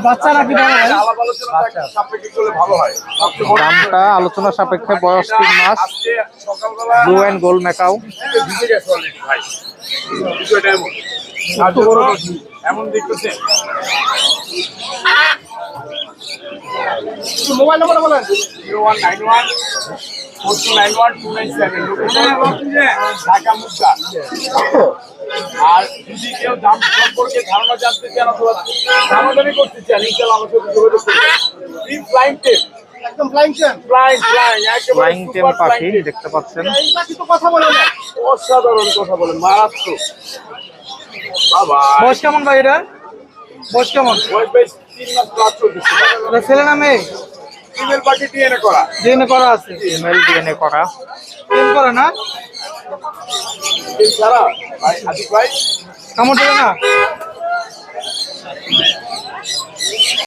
বাচ্চা নাকি দামটা আলোচনা সাপেক্ষে, বয়স 3 মাস, ব্লু অ্যান্ড গোল্ড ম্যাকাও। এমন দেখতেছে। মোবাইল নাম্বার বলেন। 0191 4291 ঢাকা মুক্তা। আর যদি কেউ দাম সম্পর্কে ধারণা জানতে চান অথবা দামাদামি করতে চান, ইনশাআল্লাহ আমার সাথে যোগাযোগ করবেন। ফ্লাইং টেপ, একদম ফ্লাইং টেপ, ফ্লাইং ফ্লাইং টেম পাখি দেখতে পাচ্ছেন। এই পাখি তো কথা বলে না, অসাধারণ কথা বলে, মারাত্মক। বাবা বয়স কেমন ভাই এটা? বয়স কেমন? বয়স বেশ 3 মাস প্লাস চলতেছে। এটা ছেলে না মেয়ে? ফিমেল পাখি ডিএনএ করা। ডিএনএ করা আছে? ফিমেল ডিএনএ করা। ডিএনএ করা না? এই ছাড়া ভাই আদিক ভাই কামড় দেবে না?